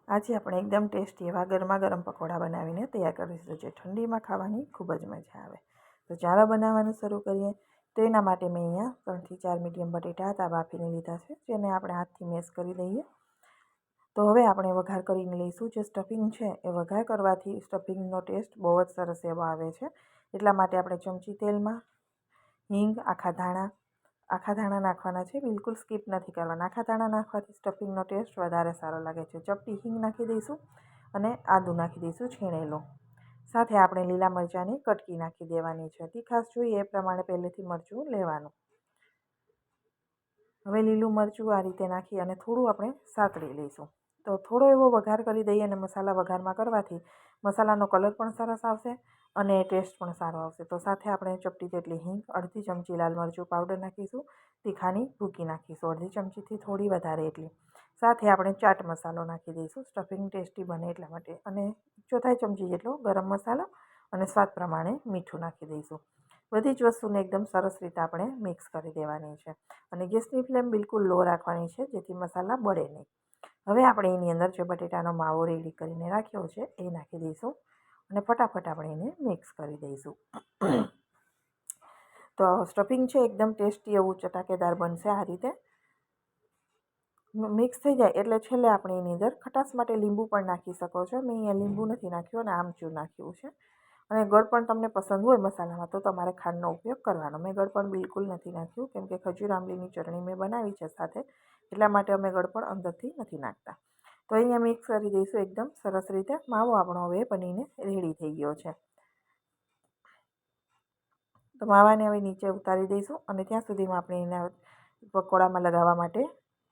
આજે આપણે એકદમ ટેસ્ટી એવા ગરમા ગરમ પકોડા બનાવીને તૈયાર કરીશું, જે ઠંડીમાં ખાવાની ખૂબ જ મજા આવે. તો ચાલો બનાવવાનું શરૂ કરીએ. તો એના માટે મેં અહીંયા 3 થી 4 મીડિયમ બટેટા હતા બાફીને લીધા છે, જેને આપણે હાથથી મેશ કરી દઈએ. તો હવે આપણે વઘાર કરીને લઈશું. જે સ્ટફિંગ છે એ વઘાર કરવાથી સ્ટફિંગનો ટેસ્ટ બહુ જ સરસ એવો આવે છે. એટલા માટે આપણે ચમચી તેલમાં હિંગ, આખા ધાણા નાખવાના છે. બિલકુલ સ્કીપ નથી કરવાના. આખા ધાણા નાખવાથી સ્ટફિંગનો ટેસ્ટ વધારે સારો લાગે છે. ચપટી હિંગ નાખી દઈશું અને આદું નાખી દઈશું છીણેલું. સાથે આપણે લીલા મરચાંની કટકી નાખી દેવાની છે. તીખાશ જોઈએ એ પ્રમાણે પહેલેથી મરચું લેવાનું. હવે લીલું મરચું આ રીતે નાખી અને થોડું આપણે સાતળી લઈશું. તો થોડો એવો વઘાર કરી દઈએ, અને મસાલા વઘારમાં કરવાથી મસાલાનો કલર પણ સરસ આવશે અને ટેસ્ટ પણ સારો આવશે. તો સાથે આપણે ચપટી જેટલી હિંગ, અડધી ચમચી લાલ મરચું પાવડર નાખીશું. તીખાની ભૂકી નાખીશું અડધી ચમચીથી થોડી વધારે એટલી. સાથે આપણે ચાટ મસાલો નાખી દઈશું, સ્ટફિંગ ટેસ્ટી બને એટલા માટે. અને 1/4 ચમચી જેટલો ગરમ મસાલો અને સ્વાદ પ્રમાણે મીઠું નાખી દઈશું. બધી જ વસ્તુને એકદમ સરસ રીતે આપણે મિક્સ કરી દેવાની છે. અને ગેસની ફ્લેમ બિલકુલ લો રાખવાની છે, જેથી મસાલા બળે નહીં. હવે આપણે એની અંદર જે બટેટાનો માવો રેડી કરીને રાખ્યો છે એ નાખી દઈશું અને ફટાફટ આપણે એને મિક્સ કરી દઈશું. તો સ્ટફિંગ છે એકદમ ટેસ્ટી એવું ચટાકેદાર બનશે. આ રીતે મિક્સ થઈ જાય એટલે છેલ્લે આપણે એની અંદર ખટાશ માટે લીંબુ પણ નાખી શકો છો. મેં અહીંયા લીંબુ નથી નાખ્યું અને આમચૂર નાખ્યું છે. અને ગળ પણ તમને પસંદ હોય મસાલામાં તો તમારે ખાંડનો ઉપયોગ કરવાનો. મેં ગળ પણ બિલકુલ નથી નાખ્યું, કેમ કે ખજૂર આંબલીની ચટણી મેં બનાવી છે સાથે, એટલા માટે અમે ગળ પણ અંદરથી નથી નાખતા. તો અહીંયા મિક્સ કરી દઈશું એકદમ સરસ રીતે. માવો આપણો હવે બનીને રેડી થઈ ગયો છે. તો માવાને હવે નીચે ઉતારી દઈશું અને ત્યાં સુધીમાં આપણે એના પકોડામાં લગાવવા માટે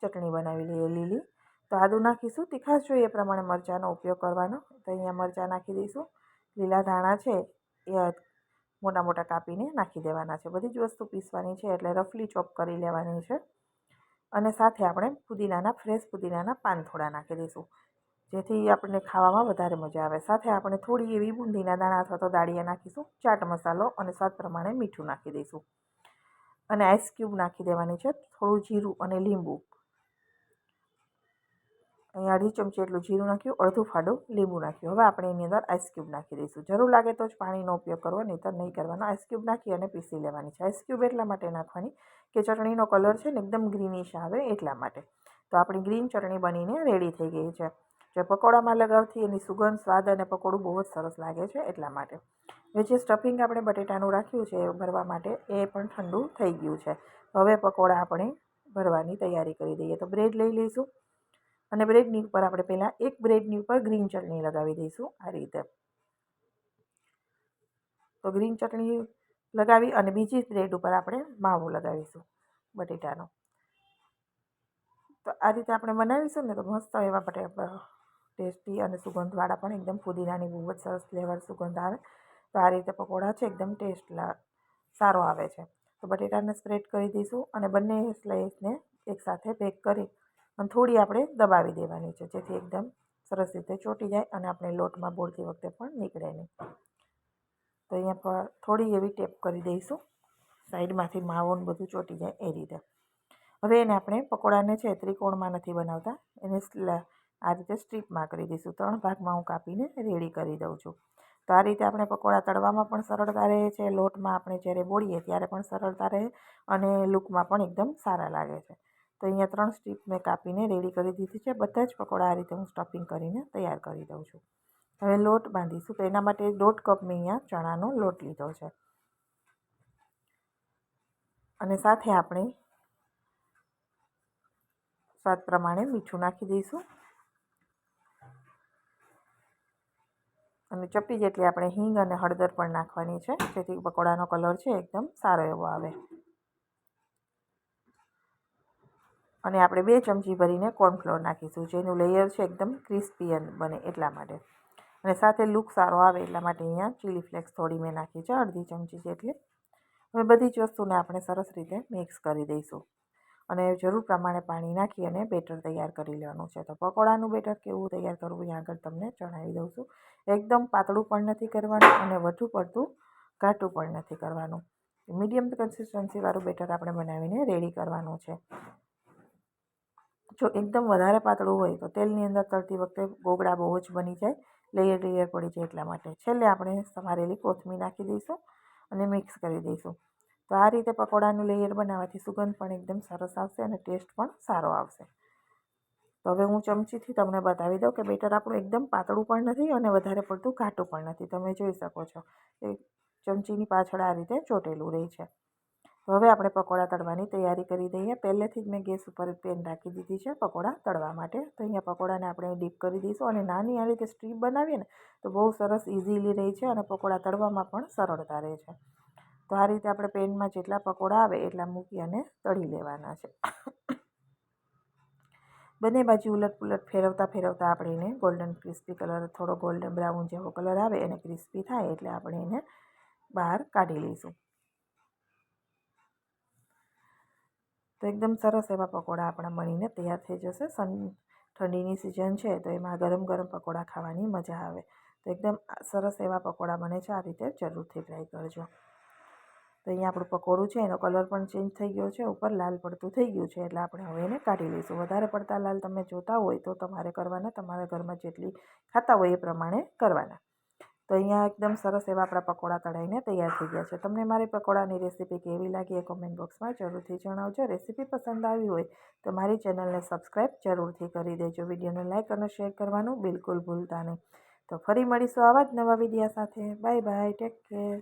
ચટણી બનાવી લઈએ લીલી. તો આદું નાખીશું. તીખાશ જોઈએ એ પ્રમાણે મરચાંનો ઉપયોગ કરવાનો. તો અહીંયા મરચાં નાખી દઈશું. લીલા ધાણા છે એ મોટા મોટા કાપીને નાખી દેવાના છે. બધી જ વસ્તુ પીસવાની છે એટલે રફલી ચોપ કરી લેવાની છે. અને સાથે આપણે ફ્રેશ પુદીનાના પાન થોડા નાખી દઈશું, જેથી આપણને ખાવામાં વધારે મજા આવે. સાથે આપણે થોડી એવી બુંદીના દાણા અથવા તો દાળિયા નાખીશું. ચાટ મસાલો અને સ્વાદ પ્રમાણે મીઠું નાખી દઈશું. અને આઈસ ક્યુબ નાખી દેવાની છે. થોડું જીરું અને લીંબુ. અહીંયા 1/2 ચમચી એટલું જીરું નાખ્યું, અડધું ફાડું લીંબુ નાખ્યું. હવે આપણે એની અંદર આઈસ ક્યુબ નાખી દઈશું. જરૂર લાગે તો જ પાણીનો ઉપયોગ કરવો, નહીંતર નહીં કરવાનો. આઈસ ક્યુબ નાખી અને પીસી લેવાની છે. આઈસ ક્યુબ એટલા માટે નાખવાની કે ચટણીનો કલર છે ને એકદમ ગ્રીનિશ આવે એટલા માટે. તો આપણી ગ્રીન ચટણી બનીને રેડી થઈ ગઈ છે. જે પકોડામાં લગાવથી એની સુગંધ, સ્વાદ અને પકોડું બહુ જ સરસ લાગે છે એટલા માટે. હવે જે સ્ટફિંગ આપણે બટેટાનું રાખ્યું છે ભરવા માટે એ પણ ઠંડુ થઈ ગયું છે. હવે પકોડા આપણે ભરવાની તૈયારી કરી દઈએ. તો બ્રેડ લઈ લઈશું અને બ્રેડની ઉપર આપણે પહેલાં એક બ્રેડની ઉપર ગ્રીન ચટણી લગાવી દઈશું આ રીતે. તો ગ્રીન ચટણી લગાવી અને બીજી બ્રેડ ઉપર આપણે માવો લગાવીશું બટેટાનો. તો આ રીતે આપણે બનાવીશું ને તો મસ્ત એવા બટેટા ટેસ્ટી અને સુગંધવાળા પણ એકદમ પુદીનાની બહુ જ સરસ ફ્લેવર સુગંધ આવે. તો આ રીતે પકોડા છે એકદમ સારો આવે છે. તો બટેટાને સ્પ્રેડ કરી દઈશું અને બંને સ્લાઇસને એકસાથે પેક કરી અને થોડી આપણે દબાવી દેવાની છે, જેથી એકદમ સરસ રીતે ચોંટી જાય અને આપણે લોટમાં બોળતી વખતે પણ નીકળે નહીં. તો અહીંયા પર થોડી એવી ટેપ કરી દઈશું, સાઈડમાંથી માવો ને બધું ચોંટી જાય એ રીતે. હવે એને આપણે પકોડાને છે ત્રિકોણમાં નથી બનાવતા, એને આ રીતે સ્ટ્રીપમાં કરી દઈશું. 3 ભાગમાં હું કાપીને રેડી કરી દઉં છું. તો આ રીતે આપણે પકોડા તળવામાં પણ સરળતા રહે છે, લોટમાં આપણે જ્યારે બોળીએ ત્યારે પણ સરળતા રહે અને લુકમાં પણ એકદમ સારા લાગે છે. તો અહીંયા 3 સ્ટ્રીપ મેં કાપીને રેડી કરી દીધી છે. બધા જ પકોડા આ રીતે હું સ્ટફિંગ કરીને તૈયાર કરી દઉં છું. હવે લોટ બાંધીશું. તો એના માટે 1.5 કપ મેં અહીંયા ચણાનો લોટ લીધો છે અને સાથે આપણે સ્વાદ પ્રમાણે મીઠું નાખી દઈશું અને ચપટી જેટલી આપણે હિંગ અને હળદર પણ નાખવાની છે, જેથી પકોડાનો કલર છે એકદમ સારો એવો આવે. અને આપણે 2 ચમચી ભરીને કોર્નફ્લોર નાખીશું, જેનું લેયર છે એકદમ ક્રિસ્પી બને એટલા માટે. અને સાથે લુક સારો આવે એટલા માટે અહીંયા ચીલી ફ્લેક્સ થોડી મેં નાખી છે, 1/2 ચમચી જેટલી. હવે બધી જ વસ્તુને આપણે સરસ રીતે મિક્સ કરી દઈશું અને જરૂર પ્રમાણે પાણી નાખી અને બેટર તૈયાર કરી લેવાનું છે. તો પકોડાનું બેટર કેવું તૈયાર કરવું એ આગળ તમને જણાવી દઉં છું. એકદમ પાતળું પણ નથી કરવાનું અને વધુ પડતું ઘાટું પણ નથી કરવાનું. મીડિયમ કન્સિસ્ટન્સીવાળું બેટર આપણે બનાવીને રેડી કરવાનું છે. જો એકદમ વધારે પાતળું હોય તો તેલની અંદર તળતી વખતે ગોગળા બહુ જ બની જાય, લેયર પડી જાય. એટલા માટે છેલ્લે આપણે સમારેલી કોથમીર નાખી દઈશું અને મિક્સ કરી દઈશું. તો આ રીતે પકોડાનું લેયર બનાવવાથી સુગંધ પણ એકદમ સરસ આવશે અને ટેસ્ટ પણ સારો આવશે. તો હવે હું ચમચીથી તમને બતાવી દઉં કે બેટર આપણું એકદમ પાતળું પણ નથી અને વધારે પડતું ઘાટું પણ નથી. તમે જોઈ શકો છો એ ચમચીની પાછળ આ રીતે ચોટેલું રહે છે. તો હવે આપણે પકોડા તળવાની તૈયારી કરી દઈએ. પહેલેથી જ મેં ગેસ ઉપર પેન રાખી દીધી છે પકોડા તળવા માટે. તો અહીંયા પકોડાને આપણે ડીપ કરી દઈશું અને નાની આ રીતે સ્ટ્રીપ બનાવીએ ને તો બહુ સરસ ઇઝીલી રહે છે અને પકોડા તળવામાં પણ સરળતા રહે છે. તો આ રીતે આપણે પેનમાં જેટલા પકોડા આવે એટલા મૂકી અને તળી લેવાના છે. બંને બાજુ ઉલટ ફેરવતા આપણે એને ગોલ્ડન ક્રિસ્પી કલર, થોડો ગોલ્ડન બ્રાઉન જેવો કલર આવે એને ક્રિસ્પી થાય એટલે આપણે એને બહાર કાઢી લઈશું. તો એકદમ સરસ એવા પકોડા આપણા બનીને તૈયાર થઈ જશે. ઠંડીની સિઝન છે તો એમાં ગરમ ગરમ પકોડા ખાવાની મજા આવે. તો એકદમ સરસ એવા પકોડા બને છે. આ રીતે જરૂરથી ટ્રાય કરજો. તો અહીંયા આપણું પકોડું છે એનો કલર પણ ચેન્જ થઈ ગયો છે, ઉપર લાલ પડતું થઈ ગયું છે એટલે આપણે હવે એને કાઢી લઈશું. વધારે પડતા લાલ તમે જોતા હોય તો તમારે કરવાના, તમારા ઘરમાં જેટલી ખાતા હોય એ પ્રમાણે કરવાના. તો અહીંયા એકદમ સરસ એવા આપણા પકોડા તળાઈને તૈયાર થઈ ગયા છે. તમને મારી પકોડાની રેસીપી કેવી લાગી એ કોમેન્ટ બોક્સમાં જરૂરથી જણાવજો. રેસીપી પસંદ આવી હોય તો મારી ચેનલને સબસ્ક્રાઈબ જરૂરથી કરી દેજો. વિડીયોને લાઇક અને શેર કરવાનું બિલકુલ ભૂલતા નહીં. તો ફરી મળીશું આવા જ નવા વિડીયો સાથે. Bye bye, take care.